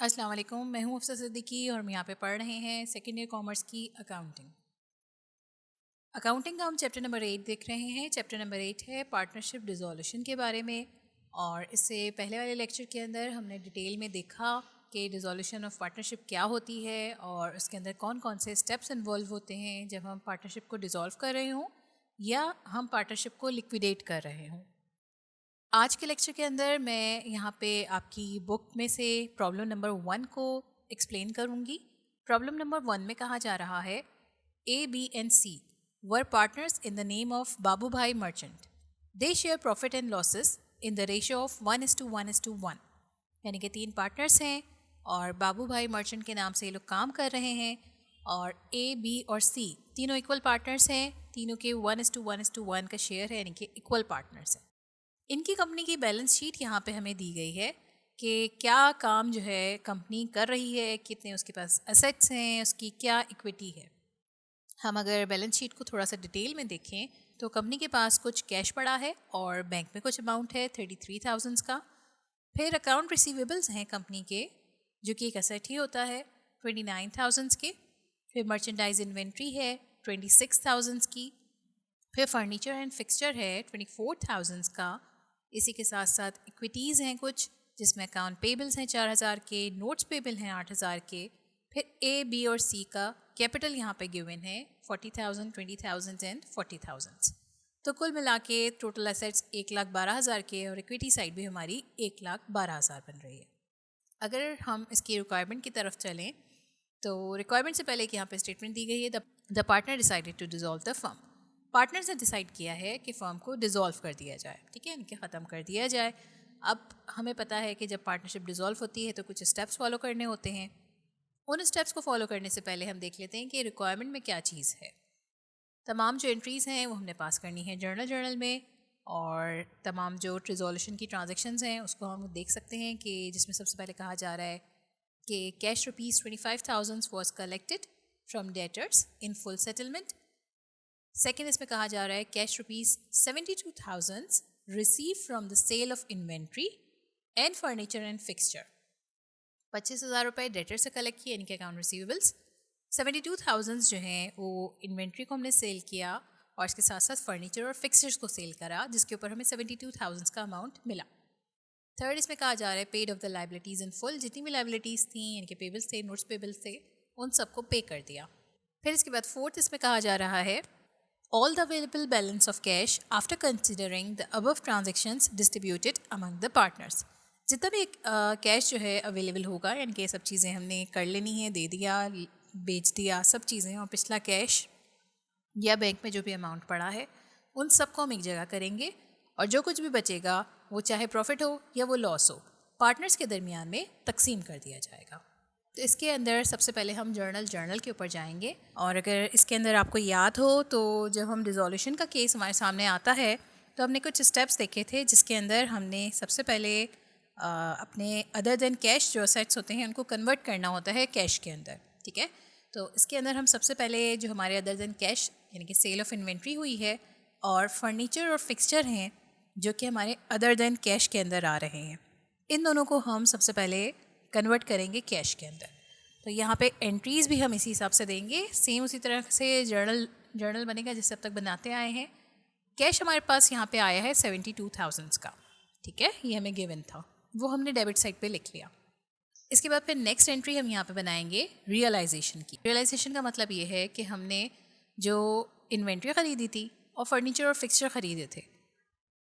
अस्सलाम वालेकुम, मैं हूँ अफसर सिद्दीकी और हम यहाँ पे पढ़ रहे हैं सेकेंड ईयर कॉमर्स की अकाउंटिंग। अकाउंटिंग का हम चैप्टर नंबर 8 देख रहे हैं। चैप्टर नंबर 8 है पार्टनरशिप डिसोल्यूशन के बारे में। और इससे पहले वाले लेक्चर के अंदर हमने डिटेल में देखा कि डिसोल्यूशन ऑफ पार्टनरशिप क्या होती है और उसके अंदर कौन कौन से स्टेप्स इन्वॉल्व होते हैं जब हम पार्टनरशिप को डिसॉल्व कर रहे हों या हम पार्टनरशिप को लिक्विडेट कर रहे हों। आज के लेक्चर के अंदर मैं यहाँ पे आपकी बुक में से प्रॉब्लम नंबर 1 को एक्सप्लेन करूँगी। प्रॉब्लम नंबर 1 में कहा जा रहा है A B and C were partners in the name of Babu Bhai Merchant. They share profit and losses in the ratio of 1:1:1। यानी कि 3 पार्टनर्स हैं और बाबू भाई मर्चेंट के नाम से ये लोग काम कर रहे हैं और ए बी और सी तीनों इक्वल पार्टनर्स हैं। तीनों के 1:1:1 का शेयर है, यानी कि इक्वल पार्टनर्स हैं। इनकी कंपनी की बैलेंस शीट यहाँ पे हमें दी गई है कि क्या काम जो है कंपनी कर रही है, कितने उसके पास एसेट्स हैं, उसकी क्या इक्विटी है। हम अगर बैलेंस शीट को थोड़ा सा डिटेल में देखें तो कंपनी के पास कुछ कैश पड़ा है और बैंक में कुछ अमाउंट है 33,000 का। फिर अकाउंट रिसीवेबल्स हैं कंपनी के, जो कि एक एसेट ही होता है 29,000 के। फिर मर्चेंडाइज इन्वेंट्री है 26,000 की। फिर फर्नीचर एंड फिक्सचर है 24,000 का। इसी के साथ साथ इक्विटीज़ हैं कुछ, जिसमें अकाउंट पेबल्स हैं 4,000 के, नोट्स पेबल हैं 8,000 के। फिर ए बी और सी का कैपिटल यहाँ पे गिवन है 40,000, 20,000 एंड 40,000। तो कुल मिला के टोटल एसेट्स 1,12,000 के और इक्विटी साइड भी हमारी 1,12,000 बन रही है। अगर हम इसकी रिक्वायरमेंट की तरफ चलें तो रिक्वायरमेंट से पहले एक यहाँ पे स्टेटमेंट दी गई है, the partner decided to dissolve the firm. Partners ने डिसाइड किया है कि फर्म को डिसॉल्व कर दिया जाए, ठीक है, इनके ख़त्म कर दिया जाए। अब हमें पता है कि जब पार्टनरशिप डिसॉल्व होती है तो कुछ स्टेप्स फॉलो करने होते हैं। उन स्टेप्स को फॉलो करने से पहले हम देख लेते हैं कि रिक्वायरमेंट में क्या चीज़ है। तमाम जो एंट्रीज़ हैं वो हमने पास करनी है जर्नल में, और तमाम जो रिजोल्यूशन की ट्रांजेक्शन्स हैं उसको हम देख सकते हैं कि जिसमें सबसे पहले कहा जा रहा है कि cash ₹25,000 was collected from debtors in full settlement. Second इसमें कहा जा रहा है cash ₹72,000 receive from the sale of inventory and furniture and fixture. 25,000 रुपये डेटर से कलेक्ट किए, यानी कि अकाउंट रिसीवेबल्स। 72,000 जो हैं वो इन्वेंट्री को हमने सेल किया और इसके साथ साथ फर्नीचर और फिक्सचर्स को सेल करा, जिसके ऊपर हमें 72,000 का अमाउंट मिला। थर्ड इसमें कहा जा रहा है paid of the liabilities in full. जितनी भी लाइबिलिटीज़ थी, यानी कि पेबल्स थे, नोट्स पेबल्स थे, उन सबको पे कर दिया। फिर इसके बाद फोर्थ इसमें कहा जा रहा है all the available balance of cash after considering the above transactions distributed among the partners। जितना भी कैश जो है अवेलेबल होगा, यानी कि सब चीज़ें हमने कर लेनी है, दे दिया, बेच दिया, सब चीज़ें, और पिछला कैश या बैंक में जो भी अमाउंट पड़ा है उन सबको हम एक जगह करेंगे और जो कुछ भी बचेगा वो चाहे प्रॉफिट हो या वो लॉस हो, पार्टनर्स के दरमियान में तकसीम कर दिया जाएगा। तो इसके अंदर सबसे पहले हम जर्नल के ऊपर जाएंगे, और अगर इसके अंदर आपको याद हो तो जब हम डिसोल्यूशन का केस हमारे सामने आता है तो हमने कुछ स्टेप्स देखे थे, जिसके अंदर हमने सबसे पहले अपने अदर देन कैश जो असेट्स होते हैं उनको कन्वर्ट करना होता है कैश के अंदर, ठीक है। तो इसके अंदर हम सबसे पहले जो हमारे अदर देन कैश यानी कि सेल ऑफ इन्वेंट्री हुई है और फर्नीचर और फिक्सचर हैं जो कि हमारे अदर देन कैश के अंदर आ रहे हैं, इन दोनों को हम सबसे पहले कन्वर्ट करेंगे कैश के अंदर। तो यहाँ पे एंट्रीज़ भी हम इसी हिसाब से देंगे, सेम उसी तरह से जर्नल बनेगा जैसे अब तक बनाते आए हैं। कैश हमारे पास यहाँ पे आया है 72,000 का, ठीक है, ये हमें गिवन था, वो हमने डेबिट साइड पे लिख लिया। इसके बाद फिर नेक्स्ट एंट्री हम यहाँ पे बनाएंगे रियलाइजेशन की। रियलाइजेशन का मतलब ये है कि हमने जो इन्वेंट्री ख़रीदी थी और फर्नीचर और फिक्सचर ख़रीदे थे,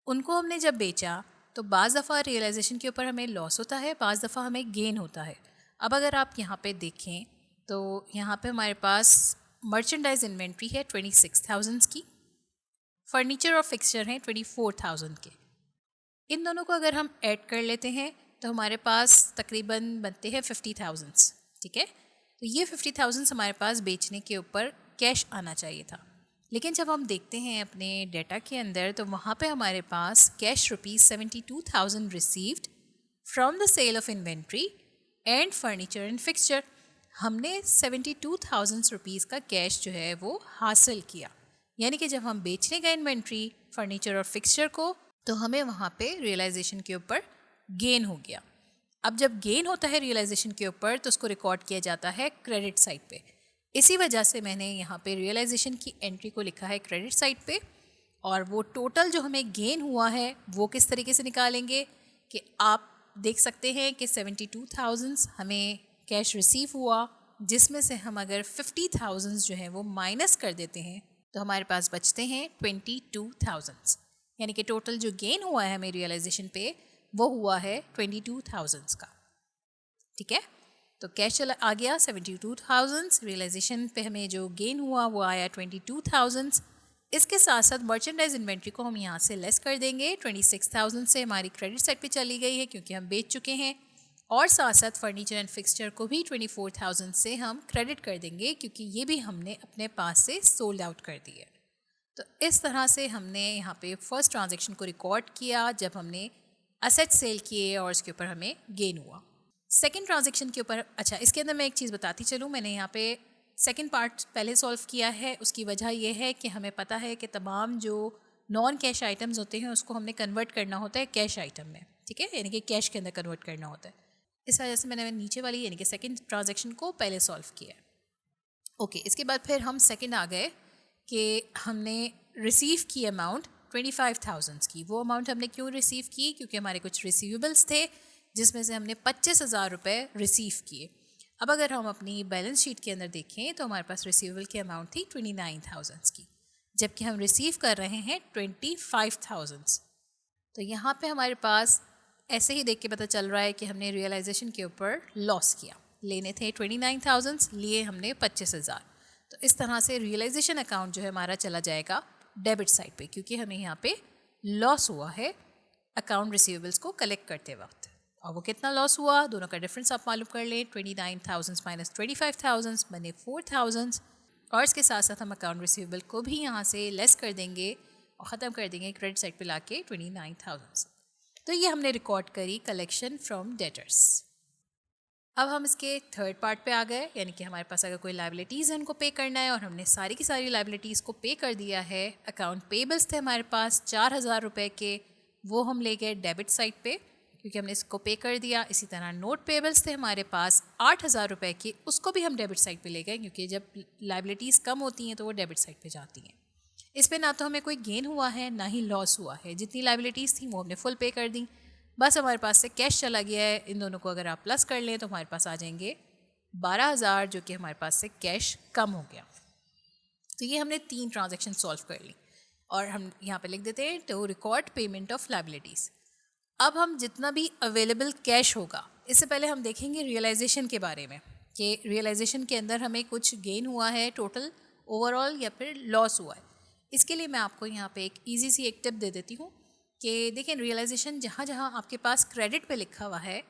उनको हमने जब बेचा तो बाज़ दफ़ा रियलाइजेशन के ऊपर हमें लॉस होता है, बाज़ दफ़ा हमें गेन होता है। अब अगर आप यहाँ पे देखें तो यहाँ पे हमारे पास मर्चेंडाइज इन्वेंट्री है 26,000 की, फर्नीचर और फिक्सचर हैं 24,000 के। इन दोनों को अगर हम ऐड कर लेते हैं तो हमारे पास तकरीबन बनते हैं 50,000, ठीक है। तो ये 50,000 हमारे पास बेचने के ऊपर कैश आना चाहिए था, लेकिन जब हम देखते हैं अपने डेटा के अंदर तो वहाँ पे हमारे पास cash ₹72,000 received from the sale of inventory and furniture and fixture. हमने 72,000 रुपीज़ का कैश जो है वो हासिल किया, यानी कि जब हम बेचने गए इन्वेंट्री, फर्नीचर और फिक्सचर को, तो हमें वहाँ पे रियलाइजेशन के ऊपर गेन हो गया। अब जब गेन होता है रियलाइजेशन के ऊपर तो उसको रिकॉर्ड किया जाता है क्रेडिट साइड पे। इसी वजह से मैंने यहाँ पे रियलाइजेशन की एंट्री को लिखा है क्रेडिट साइड पे। और वो टोटल जो हमें गेन हुआ है वो किस तरीके से निकालेंगे कि आप देख सकते हैं कि 72,000 हमें कैश रिसीव हुआ, जिसमें से हम अगर 50,000 जो है वो माइनस कर देते हैं तो हमारे पास बचते हैं 22,000। यानी कि टोटल जो गेन हुआ है हमें रियलाइजेशन पे वो हुआ है 22,000 का। ठीक है, तो कैश चला आ गया 72,000, रियलाइजेशन पे हमें जो गेन हुआ वो आया 22,000। इसके साथ साथ मर्चेंडाइज इन्वेंट्री को हम यहाँ से लेस कर देंगे। 26,000 से हमारी क्रेडिट साइड पे चली गई है क्योंकि हम बेच चुके हैं, और साथ साथ फर्नीचर एंड फिक्सचर को भी 24,000 से हम क्रेडिट कर देंगे क्योंकि ये भी हमने अपने पास से सोल्ड आउट कर दिया। तो इस तरह से हमने यहाँ पे फर्स्ट ट्रांजेक्शन को रिकॉर्ड किया जब हमने असेट सेल किए और उसके ऊपर हमें गेन हुआ। सेकेंड ट्रांजेक्शन के ऊपर, अच्छा इसके अंदर मैं एक चीज़ बताती चलूँ, मैंने यहाँ पे सेकेंड पार्ट पहले सॉल्व किया है। उसकी वजह यह है कि हमें पता है कि तमाम जो नॉन कैश आइटम्स होते हैं उसको हमने कन्वर्ट करना होता है कैश आइटम में। ठीक है, यानी कि कैश के अंदर कन्वर्ट करना होता है। इस वजह से मैंने नीचे वाली यानी कि सेकेंड ट्रांजेक्शन को पहले सॉल्व किया है। ओके, इसके बाद फिर हम सेकेंड आ गए कि हमने रिसीव की अमाउंट 25,000 की। वो अमाउंट हमने क्यों रिसीव की? क्योंकि हमारे कुछ रिसीवेबल्स थे जिसमें से हमने 25,000 रुपये रिसीव किए। अब अगर हम अपनी बैलेंस शीट के अंदर देखें तो हमारे पास रिसीवेबल की अमाउंट थी 29,000 की, जबकि हम रिसीव कर रहे हैं 25,000। तो यहाँ पे हमारे पास ऐसे ही देख के पता चल रहा है कि हमने रियलाइजेशन के ऊपर लॉस किया। लेने थे 29,000, लिए हमने 25,000। तो इस तरह से रियलाइजेशन अकाउंट जो है हमारा चला जाएगा डेबिट साइड पे, क्योंकि हमें यहाँ पे लॉस हुआ है अकाउंट रिसीवेबल्स को कलेक्ट करते वक्त। और वो कितना लॉस हुआ, दोनों का डिफरेंस आप मालूम कर लें। 29,000 माइनस 25,000 बने 4,000, और इसके साथ साथ हम अकाउंट रिसीवेबल को भी यहाँ से लेस कर देंगे और ख़त्म कर देंगे क्रेडिट साइड पे लाके 29,000। तो ये हमने रिकॉर्ड करी कलेक्शन फ्रॉम डेटर्स। अब हम इसके थर्ड पार्ट पे आ गए, यानी कि हमारे पास अगर कोई लाइबिलिटीज़ है उनको पे करना है, और हमने सारी की सारी लाइबिलिटीज़ को पे कर दिया है। अकाउंट पेबल्स थे हमारे पास 4,000 रुपये के, वो हम ले गए डेबिट साइड पे क्योंकि हमने इसको पे कर दिया। इसी तरह नोट पेबल्स थे हमारे पास 8,000 रुपये की, उसको भी हम डेबिट साइड पे ले गए क्योंकि जब लाइबिलिटीज़ कम होती हैं तो वो डेबिट साइड पे जाती हैं। इस पे ना तो हमें कोई गेन हुआ है ना ही लॉस हुआ है। जितनी लाइबिलिटीज़ थी वो हमने फुल पे कर दी, बस हमारे पास से कैश चला गया है। इन दोनों को अगर आप प्लस कर लें तो हमारे पास आ जाएंगे 12,000, जो कि हमारे पास से कैश कम हो गया। तो ये हमने 3 ट्रांजेक्शन सॉल्व कर ली, और हम यहाँ पे लिख देते हैं to record payment of liabilities. अब हम जितना भी अवेलेबल कैश होगा, इससे पहले हम देखेंगे रियलाइजेशन के बारे में कि रियलाइजेशन के अंदर हमें कुछ गेन हुआ है टोटल ओवरऑल या फिर लॉस हुआ है। इसके लिए मैं आपको यहाँ पे एक इजी सी एक टिप दे देती हूँ कि देखें, रियलाइजेशन जहाँ जहाँ आपके पास क्रेडिट पे लिखा हुआ है,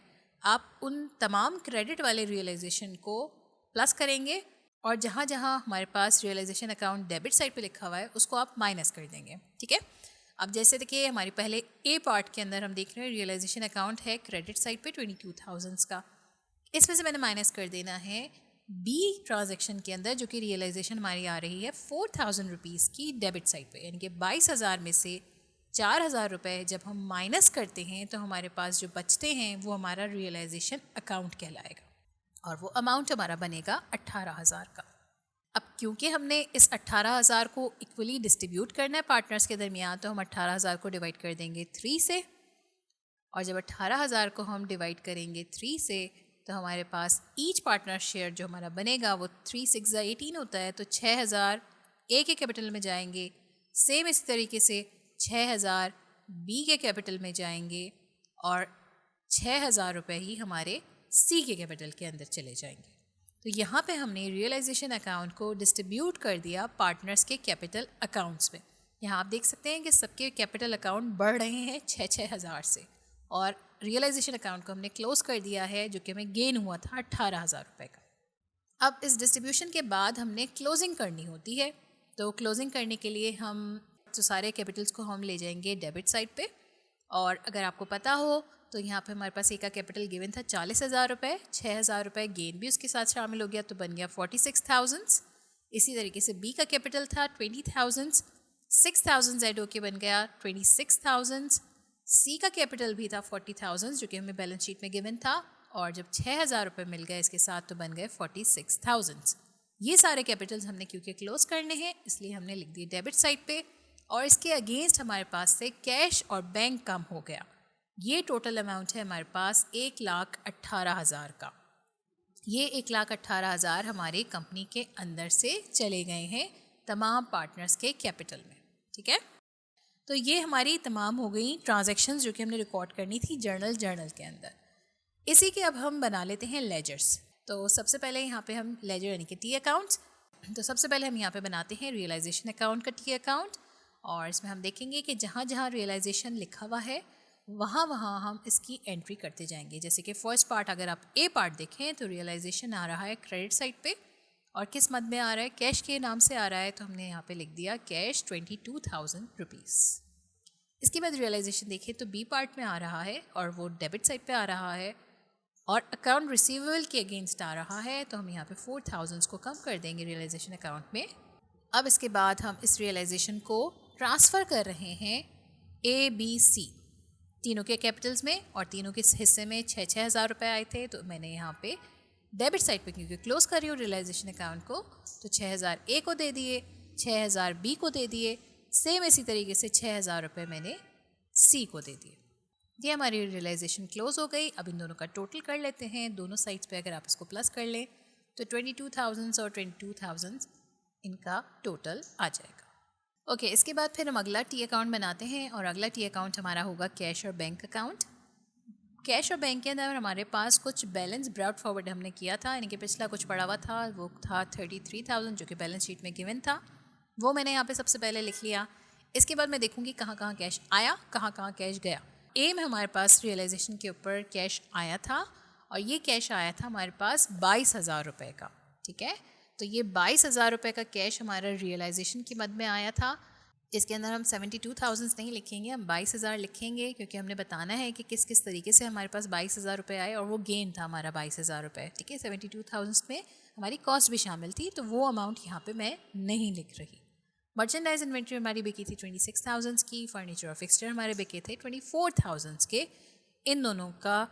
आप उन तमाम क्रेडिट वाले रियलाइजेशन को प्लस करेंगे, और जहाँ जहाँ हमारे पास रियलाइजेशन अकाउंट डेबिट साइड पे लिखा हुआ है उसको आप माइनस कर देंगे। ठीक है, अब जैसे देखिए हमारे पहले ए पार्ट के अंदर हम देख रहे हैं रियलाइजेशन अकाउंट है क्रेडिट साइड पे 22,000 का, इसमें से मैंने माइनस कर देना है बी ट्रांजेक्शन के अंदर, जो कि रियलाइजेशन हमारी आ रही है 4,000 रुपीज़ की डेबिट साइड पे, यानी कि 22,000 में से 4,000 रुपये जब हम माइनस करते हैं तो हमारे पास जो बचते हैं वो हमारा रियलाइजेशन अकाउंट कहलाएगा, और वो अमाउंट हमारा बनेगा 18,000 का। अब क्योंकि हमने इस 18,000 को इक्वली डिस्ट्रीब्यूट करना है पार्टनर्स के दरमियान, तो हम 18,000 को डिवाइड कर देंगे 3 से, और जब 18,000 को हम डिवाइड करेंगे 3 से तो हमारे पास ईच पार्टनर शेयर जो हमारा बनेगा वो 3 6 18 होता है, तो 6,000 ए के कैपिटल में जाएंगे। सेम इसी तरीके से 6,000 बी के कैपिटल में जाएंगे, और 6,000 रुपये ही हमारे सी के कैपिटल के अंदर चले जाएंगे। तो यहाँ पे हमने रियलाइजेशन अकाउंट को डिस्ट्रीब्यूट कर दिया पार्टनर्स के कैपिटल अकाउंट्स में। यहाँ आप देख सकते हैं कि सबके कैपिटल अकाउंट बढ़ रहे हैं 6,000 से, और रियलाइजेशन अकाउंट को हमने क्लोज कर दिया है जो कि हमें गेन हुआ था 18,000 रुपये का। अब इस डिस्ट्रीब्यूशन के बाद हमने क्लोजिंग करनी होती है, तो क्लोजिंग करने के लिए हम तो सारे कैपिटल्स को हम ले जाएंगे डेबिट साइड पे, और अगर आपको पता हो तो यहाँ पे हमारे पास ए का कैपिटल गिवन था 40,000 रुपये, 6,000 रुपये गेन भी उसके साथ शामिल हो गया तो बन गया 46,000। इसी तरीके से बी का कैपिटल था 20,000, 6,000 जेड ओ के बन गया 26,000, सी का कैपिटल भी था 40,000 जो कि हमें बैलेंस शीट में गिवन था, और जब 6,000 रुपये मिल गए इसके साथ तो बन गए 46,000। ये सारे कैपिटल्स हमने क्योंकि क्लोज करने हैं इसलिए हमने लिख दिए डेबिट साइड पे, और इसके अगेंस्ट हमारे पास से कैश और बैंक कम हो गया। ये टोटल अमाउंट है हमारे पास 1,18,000 का। ये 1,18,000 हमारी कंपनी के अंदर से चले गए हैं तमाम पार्टनर्स के कैपिटल में। ठीक है, तो ये हमारी तमाम हो गई ट्रांजैक्शंस जो कि हमने रिकॉर्ड करनी थी जर्नल के अंदर। इसी के अब हम बना लेते हैं लेजर्स। तो सबसे पहले यहाँ पे हम लेजर यानी कि टी अकाउंट्स, तो सबसे पहले हम यहाँ पे बनाते हैं रियलाइजेशन अकाउंट का टी अकाउंट, और इसमें हम देखेंगे कि जहाँ जहाँ रियलाइजेशन लिखा हुआ है वहाँ वहाँ हम इसकी एंट्री करते जाएंगे। जैसे कि फर्स्ट पार्ट अगर आप ए पार्ट देखें तो रियलाइजेशन आ रहा है क्रेडिट साइड पे, और किस मद में आ रहा है, कैश के नाम से आ रहा है, तो हमने यहाँ पे लिख दिया कैश 22,000 रुपीज़। इसके बाद रियलाइजेशन देखें तो बी पार्ट में आ रहा है और वो डेबिट साइड पे आ रहा है, और अकाउंट रिसीवेबल के अगेंस्ट आ रहा है, तो हम यहाँ पे 4,000 को कम कर देंगे रियलाइजेशन अकाउंट में। अब इसके बाद हम इस रियलाइजेशन को ट्रांसफ़र कर रहे हैं ए बी सी तीनों के कैपिटल्स में, और तीनों के हिस्से में 6,000 रुपये आए थे, तो मैंने यहाँ पे डेबिट साइड पे क्योंकि क्लोज कर रही हूँ रियलाइजेशन अकाउंट को, तो 6,000 ए को दे दिए, 6,000 बी को दे दिए, सेम इसी तरीके से 6,000 रुपये मैंने सी को दे दिए। ये हमारी रियलाइजेशन क्लोज हो गई। अब इन दोनों का टोटल कर लेते हैं। दोनों साइड्स पे अगर आप इसको प्लस कर लें तो 22,000 और 22,000 इनका टोटल आ जाएगा। ओके, इसके बाद फिर हम अगला टी अकाउंट बनाते हैं, और अगला टी अकाउंट हमारा होगा कैश और बैंक अकाउंट। कैश और बैंक के अंदर हमारे पास कुछ बैलेंस ब्रॉट फॉरवर्ड हमने किया था, यानी कि पिछला कुछ पड़ा हुआ था, वो था 33,000 जो कि बैलेंस शीट में गिवन था, वो मैंने यहाँ पे सबसे पहले लिख लिया। इसके बाद मैं देखूँगी कहाँ कहाँ कैश आया, कहाँ कहाँ कैश गया। ए में हमारे पास रियलाइजेशन के ऊपर कैश आया था, और ये कैश आया था हमारे पास 22,000 रुपये का। ठीक है, तो ये 22,000 रुपये का कैश हमारा रियलाइजेशन की मद में आया था। इसके अंदर हम 72,000 नहीं लिखेंगे, हम 22,000 लिखेंगे, क्योंकि हमने बताना है कि किस किस तरीके से हमारे पास 22,000 रुपये आए, और वो गेन था हमारा 22,000 रुपये। ठीक है, 72,000 में हमारी कॉस्ट भी शामिल थी, तो वो अमाउंट यहाँ पे मैं नहीं लिख रही। मर्चेंडाइज इन्वेंट्री हमारी बिकी थी 26,000 की, फर्नीचर और फिक्सचर हमारे बिके थे 24,000 के। इन दोनों का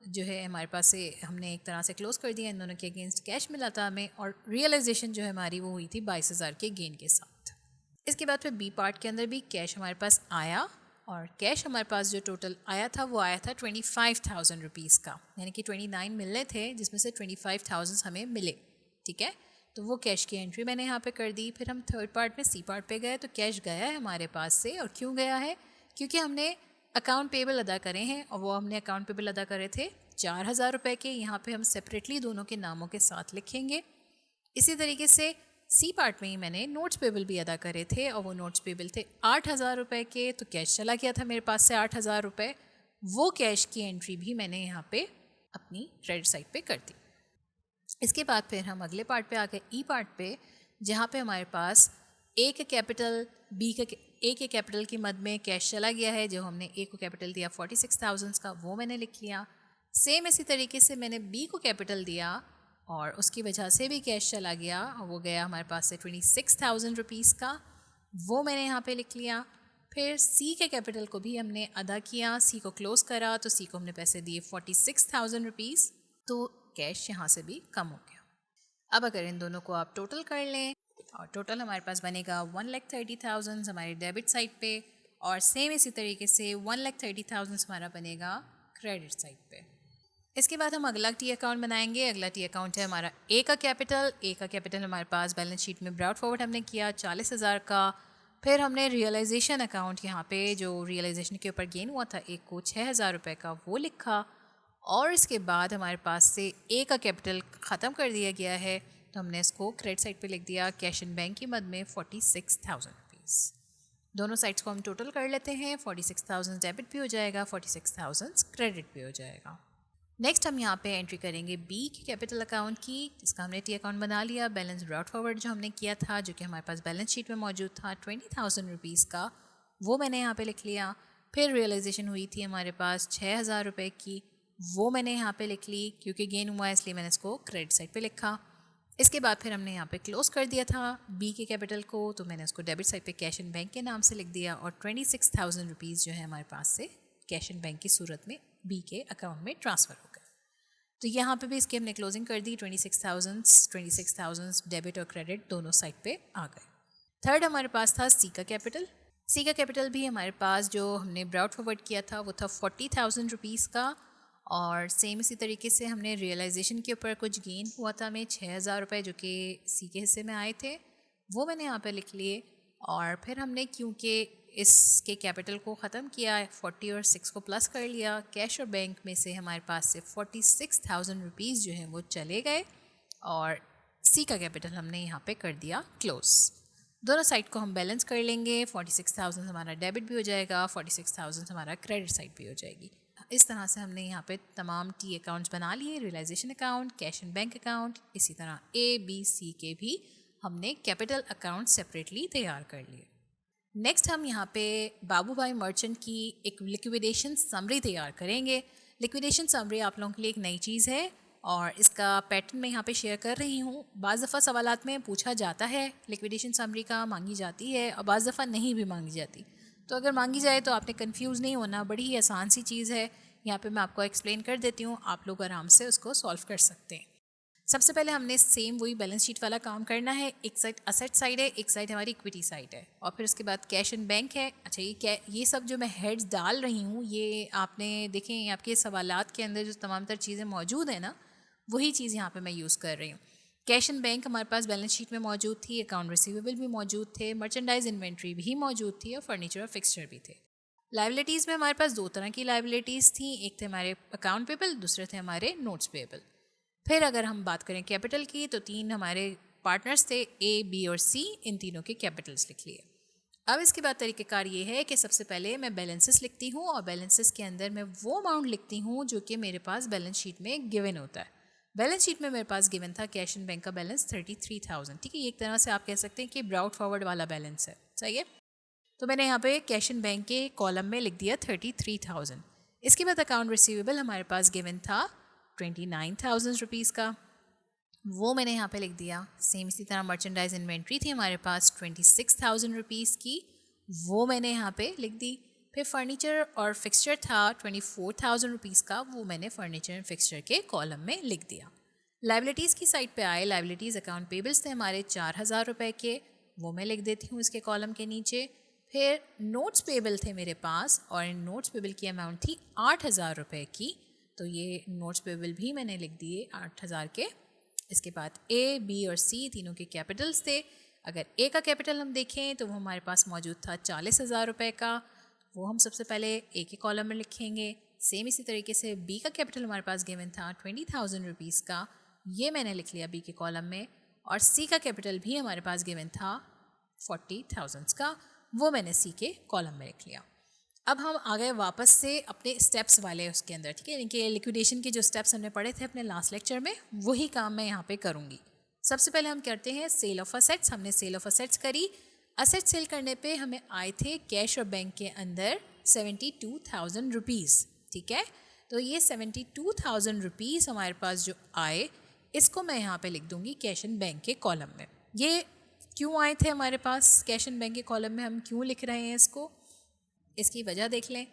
जो है हमारे पास से हमने एक तरह से क्लोज कर दिया, इन दोनों के अगेंस्ट कैश मिला था हमें, और रियलाइजेशन जो है हमारी वो हुई थी 22,000 के गेन के साथ। इसके बाद फिर बी पार्ट के अंदर भी कैश हमारे पास आया, और कैश हमारे पास जो टोटल आया था वो आया था 25,000 रुपीज़ का, यानी कि 29 मिलने थे जिसमें से 25,000 हमें मिले। ठीक है, तो वो कैश की एंट्री मैंने यहाँ पे कर दी। फिर हम थर्ड पार्ट में सी पार्ट पे गए, तो कैश गया है हमारे पास से, और क्यों गया है, क्योंकि हमने अकाउंट पेबल अदा करे हैं, और वो हमने अकाउंट पेबल अदा करे थे 4,000 रुपये के। यहाँ पे हम सेपरेटली दोनों के नामों के साथ लिखेंगे। इसी तरीके से सी पार्ट में ही मैंने नोट्स पेबल भी अदा करे थे, और वो नोट्स पेबल थे 8,000 रुपये के, तो कैश चला गया था मेरे पास से 8,000 रुपये। वो कैश की एंट्री भी मैंने यहाँ पे अपनी क्रेडिट साइड पे कर दी। इसके बाद फिर हम अगले पार्ट पे आ गए, ई पार्ट पे, जहाँ पे हमारे पास ए के कैपिटल ए के कैपिटल की मद में कैश चला गया है। जो हमने ए को कैपिटल दिया 46,000 का, वो मैंने लिख लिया। सेम इसी तरीके से मैंने बी को कैपिटल दिया, और उसकी वजह से भी कैश चला गया, और वो गया हमारे पास से 26,000 रुपीज़ का, वो मैंने यहाँ पे लिख लिया। फिर सी के कैपिटल को भी हमने अदा किया, सी को क्लोज करा, तो सी को हमने पैसे दिए 46,000 रुपीज़, तो कैश यहाँ से भी कम हो गया। अब अगर इन दोनों को आप टोटल कर लें, और टोटल हमारे पास बनेगा 1,30,000 हमारे डेबिट साइड पे, और सेम इसी तरीके से 1,30,000 हमारा बनेगा क्रेडिट साइड पे। इसके बाद हम अगला टी अकाउंट बनाएंगे। अगला टी अकाउंट है हमारा ए का कैपिटल। ए का कैपिटल हमारे पास बैलेंस शीट में ब्रॉट फॉरवर्ड हमने किया 40,000 का। फिर हमने रियलाइजेशन अकाउंट यहाँ पे जो रियलाइजेशन के ऊपर गेन हुआ था एक को 6,000 रुपये का, वो लिखा, और इसके बाद हमारे पास से ए का कैपिटल ख़त्म कर दिया गया है, तो हमने इसको क्रेडिट साइड पे लिख दिया कैश एंड बैंक की मद में 46,000 रुपीज़। दोनों साइड्स को हम टोटल कर लेते हैं, 46,000 डेबिट भी हो जाएगा, 46,000 क्रेडिट भी हो जाएगा। नेक्स्ट हम यहाँ पे एंट्री करेंगे बी की कैपिटल अकाउंट की, जिसका हमने टी अकाउंट बना लिया। बैलेंस ब्रॉट फॉरवर्ड जो हमने किया था, जो कि हमारे पास बैलेंस शीट में मौजूद था 20,000 रुपीज़ का, वो मैंने यहाँ पे लिख लिया। फिर रियलाइजेशन हुई थी हमारे पास 6,000 रुपये की, वो मैंने यहाँ पे लिख ली, क्योंकि गेन हुआ इसलिए मैंने इसको क्रेडिट साइड पे लिखा। इसके बाद फिर हमने यहाँ पे क्लोज कर दिया था बी के कैपिटल को, तो मैंने उसको डेबिट साइड पे कैश एंड बैंक के नाम से लिख दिया, और 26,000 रुपीज़ जो है हमारे पास से कैश एंड बैंक की सूरत में बी के अकाउंट में ट्रांसफ़र हो गए। तो यहाँ पे भी इसकी हमने क्लोजिंग कर दी। 26,000 डेबिट और क्रेडिट दोनों साइड पे आ गए। थर्ड हमारे पास था सी का कैपिटल। सी का कैपिटल भी हमारे पास जो हमने ब्रॉड फॉरवर्ड किया था वो था 40,000 रुपीज़ का, और सेम इसी तरीके से हमने रियलाइजेशन के ऊपर कुछ गेन हुआ था हमें 6,000 रुपये जो कि सी के हिस्से में आए थे, वो मैंने यहाँ पे लिख लिए। और फिर हमने क्योंकि इसके कैपिटल को ख़त्म किया, 40 और 6 को प्लस कर लिया, कैश और बैंक में से हमारे पास से 46,000 रुपीज़ जो हैं वो चले गए और सी का कैपिटल हमने यहाँ पे कर दिया क्लोज। दोनों साइड को हम बैलेंस कर लेंगे। 46,000 हमारा डेबिट भी हो जाएगा, 46,000 हमारा क्रेडिट साइड भी हो जाएगी। इस तरह से हमने यहाँ पे तमाम टी अकाउंट्स बना लिए, realisation account, cash and bank account, इसी तरह ए बी सी के भी हमने कैपिटल अकाउंट सेपरेटली तैयार कर लिए। नेक्स्ट हम यहाँ पे बाबू भाई मर्चेंट की एक लिक्विडेशन समरी तैयार करेंगे। लिक्विडेशन समरी आप लोगों के लिए एक नई चीज़ है और इसका पैटर्न मैं यहाँ पे शेयर कर रही हूँ। बाज़ दफ़ा सवालात में पूछा जाता है, लिक्विडेशन समरी का मांगी जाती है और बाज़ दफ़ा नहीं भी मांगी जाती। तो अगर मांगी जाए तो आपने कंफ्यूज नहीं होना, बड़ी ही आसान सी चीज़ है। यहाँ पे मैं आपको एक्सप्लेन कर देती हूँ, आप लोग आराम से उसको सॉल्व कर सकते हैं। सबसे पहले हमने सेम वही बैलेंस शीट वाला काम करना है। एक साइड असेट साइड है, एक साइड हमारी इक्विटी साइड है, और फिर उसके बाद कैश एंड बैंक है। अच्छा, ये सब जो मैं हेड्स डाल रही हूँ ये आपने देखें, आपके सवालात के अंदर जो तमाम तर चीज़ें मौजूद है ना, वही चीज़ यहाँ पे मैं यूज़ कर रही हूँ। कैश एंड बैंक हमारे पास बैलेंस शीट में मौजूद थी, अकाउंट रिसीवेबल भी मौजूद थे, मर्चेंडाइज इन्वेंट्री भी मौजूद थी और फर्नीचर और फिक्सचर भी थे। लाइबिलिटीज़ में हमारे पास दो तरह की लाइबिलिटीज़ थी, एक थे हमारे अकाउंट पेबल, दूसरे थे हमारे नोट्स पेबल। फिर अगर हम बात करें कैपिटल की तो तीन हमारे पार्टनर्स थे, ए बी और सी, इन तीनों के कैपिटल्स लिख लिए। अब इसके बाद तरीक़ेकार ये है कि सबसे पहले मैं बैलेंसेस लिखती हूँ और बैलेंसेस के अंदर मैं वो अमाउंट लिखती हूँ जो कि मेरे पास बैलेंस शीट में गिवन होता है। बैलेंस शीट में मेरे पास गिवन था कैश एंड बैंक का बैलेंस 33,000। ठीक है, ये एक तरह से आप कह सकते हैं कि ब्रॉड फॉरवर्ड वाला बैलेंस है, सही है। तो मैंने यहाँ पे कैश एंड बैंक के कॉलम में लिख दिया 33,000। इसके बाद अकाउंट रिसीवेबल हमारे पास गिवन था 29,000 रुपीज़ का, वो मैंने यहाँ पे लिख दिया। सेम इसी तरह मर्चेंडाइज इन्वेंट्री थी हमारे पास 26,000 रुपीज़ की, वो मैंने यहाँ पे लिख दी। फिर फर्नीचर और फिक्सचर था 24,000 रुपीज़ का, वो मैंने फर्नीचर एंड फिक्सचर के कॉलम में लिख दिया। लाइबिलिटीज़ की साइड पे आए, लाइबिलिटीज़ अकाउंट पेबल्स थे हमारे 4,000 रुपये के, वो मैं लिख देती हूँ इसके कॉलम के नीचे। फिर नोट्स पेबल थे मेरे पास और इन नोट्स पेबल की अमाउंट थी 8,000 रुपये की, तो ये नोट्स पेबल भी मैंने लिख दिए 8,000 के। इसके बाद ए बी और सी तीनों के कैपिटल्स थे। अगर ए का कैपिटल हम देखें तो वो हमारे पास मौजूद था 40,000 रुपये का, वो हम सबसे पहले ए के कॉलम में लिखेंगे। सेम इसी तरीके से बी का कैपिटल हमारे पास गिवन था 20,000 रुपीज़ का, ये मैंने लिख लिया बी के कॉलम में। और सी का कैपिटल भी हमारे पास गिवन था 40,000 का, वो मैंने सी के कॉलम में लिख लिया। अब हम आ गए वापस से अपने स्टेप्स वाले उसके अंदर, ठीक है, यानी कि लिक्विडेशन के जो स्टेप्स हमने पढ़े थे अपने लास्ट लेक्चर में, वही काम मैं यहाँ पे करूँगी। सबसे पहले हम करते हैं सेल ऑफ असेट्स। हमने सेल ऑफ असेट्स करी। असेट सेल करने पे हमें आए थे कैश और बैंक के अंदर 72,000 रुपीज़, ठीक है। तो ये 72,000 रुपीज़ हमारे पास जो आए, इसको मैं यहाँ पे लिख दूँगी कैश एंड बैंक के कॉलम में। ये क्यों आए थे हमारे पास कैश एंड बैंक के कॉलम में, हम क्यों लिख रहे हैं इसको, इसकी वजह देख लें।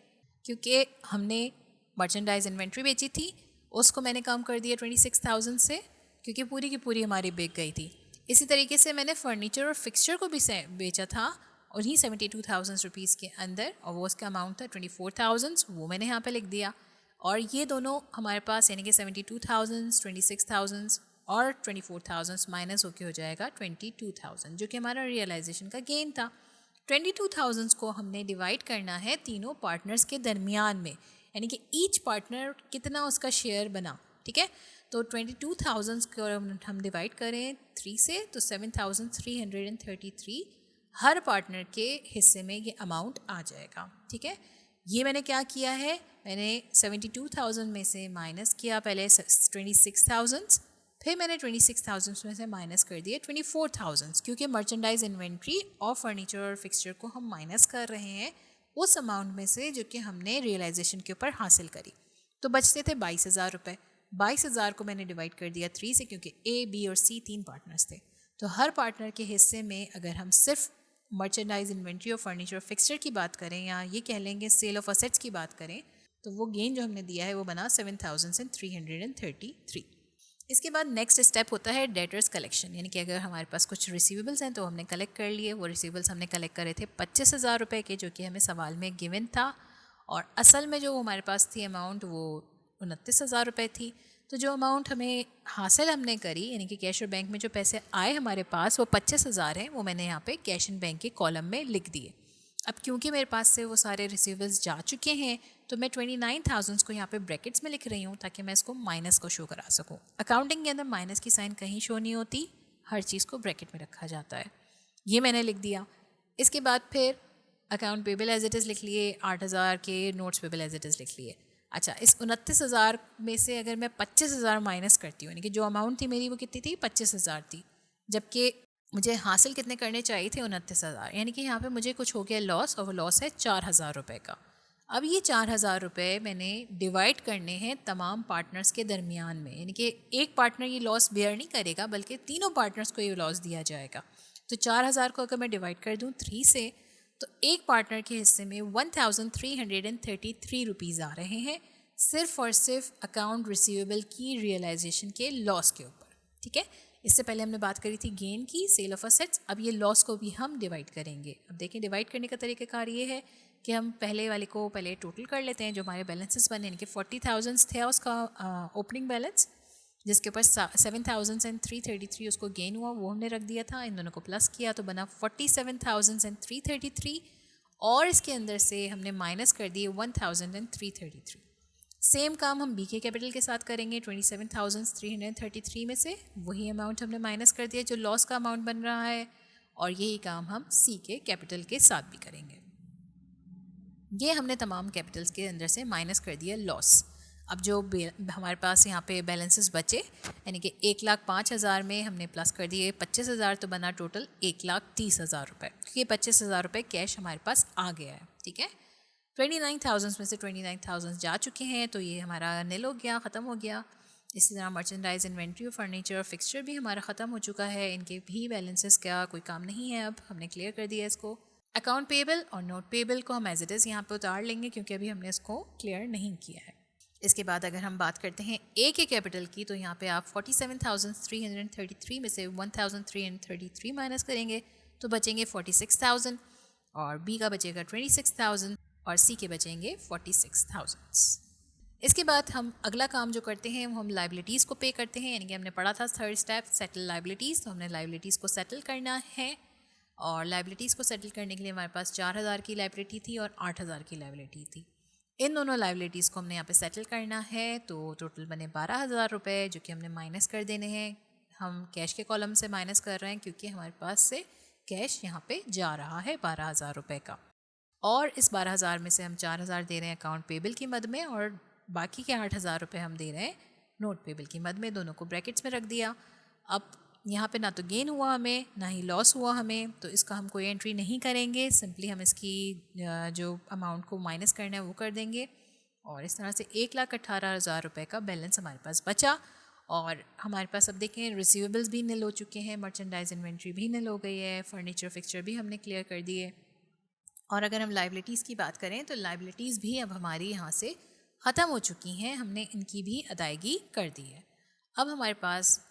क्योंकि हमने मर्चेंडाइज इन्वेंट्री बेची थी, उसको मैंने कम कर दिया 26,000 से, क्योंकि पूरी की पूरी हमारी बिक गई थी। इसी तरीके से मैंने फर्नीचर और फिक्सचर को भी बेचा था उन्हीं 72,000 रुपीज़ के अंदर, और वो उसका अमाउंट था 24,000, वो मैंने यहाँ पे लिख दिया। और ये दोनों हमारे पास यानी कि 72,000, 26,000 और 24,000 माइनस होके हो जाएगा 22,000, जो कि हमारा रियलाइजेशन का गेन था। 22,000 को हमने डिवाइड करना है तीनों पार्टनर्स के दरमियान में, यानी कि ईच पार्टनर कितना उसका शेयर बना, ठीक है। तो 22,000 को हम डिवाइड करें 3 से तो 7,333 हर पार्टनर के हिस्से में ये अमाउंट आ जाएगा, ठीक है। ये मैंने क्या किया है, मैंने 72,000 में से माइनस किया पहले 26,000, फिर मैंने 26,000 में से माइनस कर दिए 24,000, क्योंकि मर्चेंडाइज इन्वेंट्री और फर्नीचर और फिक्सचर को हम माइनस कर रहे हैं उस अमाउंट में से जो कि हमने रियलाइजेशन के ऊपर हासिल करी। तो बचते थे 22,000 रुपये। 22,000 को मैंने डिवाइड कर दिया 3 से, क्योंकि ए बी और सी तीन पार्टनर्स थे। तो हर पार्टनर के हिस्से में अगर हम सिर्फ मर्चेंडाइज इन्वेंट्री और फर्नीचर और फिक्सचर की बात करें या ये कह लेंगे सेल ऑफ असेट्स की बात करें, तो वो गेन जो हमने दिया है वो बना 7,333। इसके बाद नेक्स्ट स्टेप होता है डेटर्स कलेक्शन, यानी कि अगर हमारे पास कुछ रिसीवेबल्स हैं तो हमने कलेक्ट कर लिए। वो रिसीवेबल्स हमने कलेक्ट करे थे 25,000 रुपये के, जो कि हमें सवाल में गिवन था, और असल में जो हमारे पास थी अमाउंट वो 29,000 रुपये थी। तो जो अमाउंट हमें हासिल हमने करी, यानी कि कैश और बैंक में जो पैसे आए हमारे पास वो 25,000 हैं, वो मैंने यहाँ पे कैश एंड बैंक के कॉलम में लिख दिए। अब क्योंकि मेरे पास से वो सारे रिसीवेबल्स जा चुके हैं तो मैं 29,000 को यहाँ पे ब्रैकेट्स में लिख रही हूँ ताकि मैं इसको माइनस को शो करा सकूँ। अकाउंटिंग के अंदर माइनस की साइन कहीं शो नहीं होती, हर चीज़ को ब्रैकेट में रखा जाता है। ये मैंने लिख दिया। इसके बाद फिर account payable as it is लिख लिए, 8,000 के notes payable as it is लिख लिए। अच्छा, इस 29,000 में से अगर मैं 25,000 माइनस करती हूँ, यानी कि जो अमाउंट थी मेरी वो कितनी थी, 25,000 थी, जबकि मुझे हासिल कितने करने चाहिए थे, 29,000, यानी कि यहाँ पे मुझे कुछ हो गया लॉस, और वो लॉस है 4,000 रुपये का। अब ये 4,000 रुपये मैंने डिवाइड करने हैं तमाम पार्टनर्स के दरमियान में, यानी कि एक पार्टनर ये लॉस बेयर नहीं करेगा बल्कि तीनों पार्टनर्स को ये लॉस दिया जाएगा। तो 4,000 को अगर मैं डिवाइड कर दूँ 3 से, तो एक पार्टनर के हिस्से में 1,333 रुपीज़ आ रहे हैं, सिर्फ और सिर्फ अकाउंट रिसीवेबल की रियलाइजेशन के लॉस के ऊपर। ठीक है, इससे पहले हमने बात करी थी गेन की, सेल ऑफ असेट्स। अब ये लॉस को भी हम डिवाइड करेंगे। अब देखें, डिवाइड करने का तरीक़ाकार ये है कि हम पहले वाले को पहले टोटल कर लेते हैं। जो हमारे बैलेंसेस बने, यानी कि 40,000 थे उसका ओपनिंग बैलेंस, जिसके ऊपर 7,333 उसको गेन हुआ, वो हमने रख दिया था। इन दोनों को प्लस किया तो बना 47,333, और इसके अंदर से हमने माइनस कर दिए 1,333। सेम काम हम बी के कैपिटल के साथ करेंगे। 27,333 में से वही अमाउंट हमने माइनस कर दिया जो लॉस का अमाउंट बन रहा है, और यही काम हम सी के कैपिटल के साथ भी करेंगे। ये हमने तमाम कैपिटल्स के अंदर से माइनस कर दिया लॉस। अब जो हमारे पास यहाँ पे बैलेंसेस बचे, यानी कि 1,05,000 में हमने प्लस कर दिए 25,000, तो बना टोटल 1,30,000 रुपये। ये 25,000 रुपये कैश हमारे पास आ गया है। ठीक है, 29,000 में से 29,000 जा चुके हैं, तो ये हमारा नील हो गया, ख़त्म हो गया। इसी तरह मर्चेंडाइज इन्वेंट्री और फर्नीचर और फिक्सचर भी हमारा ख़त्म हो चुका है। इनके भी बैलेंसेस का कोई काम नहीं है, अब हमने क्लियर कर दिया इसको। अकाउंट पेबल और नोट पेबल को हम एज इट इज़ यहाँ पे उतार लेंगे क्योंकि अभी हमने इसको क्लियर नहीं किया है। इसके बाद अगर हम बात करते हैं ए के कैपिटल की, तो यहाँ पे आप 47,333 में से 1,333 माइनस करेंगे तो बचेंगे 46,000, और बी का बचेगा 26,000, और सी के बचेंगे 46,000। इसके बाद हम अगला काम जो करते हैं वो हम लाइबिलिटीज़ को पे करते हैं, यानी कि हमने पढ़ा था थर्ड स्टेप सेटल लाइबिलिटीज़, तो हमने लाइबिलिटीज़ को सेटल करना है। और लाइबिलिटीज़ को सेटल करने के लिए हमारे पास 4,000 की लाइबिलिटी थी और 8,000 की लाइबिलिटी थी। इन दोनों लाइबिलिटीज़ को हमने यहाँ पे सेटल करना है, तो टोटल बने 12,000 रुपये, जो कि हमने माइनस कर देने हैं। हम कैश के कॉलम से माइनस कर रहे हैं क्योंकि हमारे पास से कैश यहाँ पे जा रहा है 12,000 रुपये का, और इस 12,000 में से हम 4,000 दे रहे हैं अकाउंट पेबल की मद में, और बाकी के 8,000 रुपये हम दे रहे हैं नोट पेबल की मद में। दोनों को ब्रैकेट्स में रख दिया। अब यहाँ पे ना तो गेन हुआ हमें, ना ही लॉस हुआ हमें, तो इसका हम कोई एंट्री नहीं करेंगे। सिंपली हम इसकी जो अमाउंट को माइनस करना है वो कर देंगे, और इस तरह से 1,18,000 रुपये का बैलेंस हमारे पास बचा। और हमारे पास अब देखें रिसीवेबल्स भी निल हो चुके हैं, मर्चेंडाइज इन्वेंट्री भी निल हो गई है, फर्नीचर फिक्सचर भी हमने क्लियर कर दिए। और अगर हम लाइबिलिटीज़ की बात करें तो लाइबिलिटीज़ भी अब हमारी यहाँ से ख़त्म हो चुकी हैं, हमने इनकी भी अदायगी कर दी है। अब हमारे पास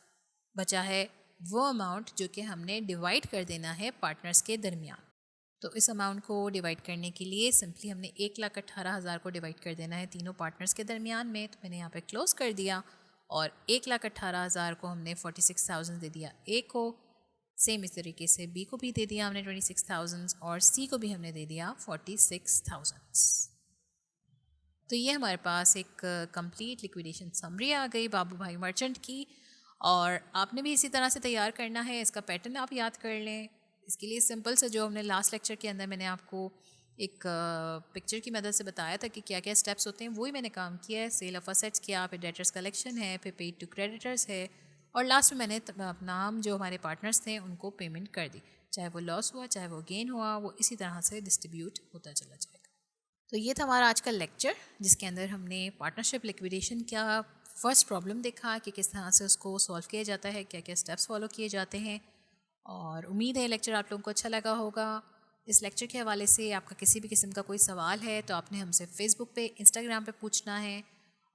बचा है वो अमाउंट जो कि हमने डिवाइड कर देना है पार्टनर्स के दरमियान। तो इस अमाउंट को डिवाइड करने के लिए सिंपली हमने 1,18,000 को डिवाइड कर देना है तीनों पार्टनर्स के दरमियान में। तो मैंने यहाँ पे क्लोज कर दिया, और 1,18,000 को हमने 46,000 दे दिया ए को, सेम इस तरीके से बी को भी दे दिया हमने 26,000, और सी को भी हमने दे दिया 46,000। तो ये हमारे पास एक कंप्लीट लिक्विडेशन समरी आ गई बाबू भाई मर्चेंट की, और आपने भी इसी तरह से तैयार करना है। इसका पैटर्न आप याद कर लें। इसके लिए सिंपल से जो हमने लास्ट लेक्चर के अंदर मैंने आपको एक पिक्चर की मदद से बताया था कि क्या क्या स्टेप्स होते हैं, वही मैंने काम किया है। सेल ऑफ असेट्स किया, फिर डेटर्स कलेक्शन है, फिर पेड टू क्रेडिटर्स है, और लास्ट में मैंने अपना जो हमारे पार्टनर्स थे उनको पेमेंट कर दी। चाहे वो लॉस हुआ चाहे वो गेन हुआ, वो इसी तरह से डिस्ट्रीब्यूट होता चला जाएगा। तो ये था हमारा आज का लेक्चर, जिसके अंदर हमने पार्टनरशिप लिक्विडेशन का फर्स्ट प्रॉब्लम देखा कि किस तरह से उसको सॉल्व किया जाता है, क्या क्या स्टेप्स फॉलो किए जाते हैं। और उम्मीद है लेक्चर आप लोगों को अच्छा लगा होगा। इस लेक्चर के हवाले से आपका किसी भी किस्म का कोई सवाल है तो आपने हमसे फेसबुक पे, इंस्टाग्राम पे पूछना है।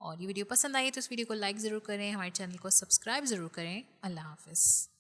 और ये वीडियो पसंद आई तो इस वीडियो को लाइक ज़रूर करें, हमारे चैनल को सब्सक्राइब ज़रूर करें। अल्लाह हाफ़िज़।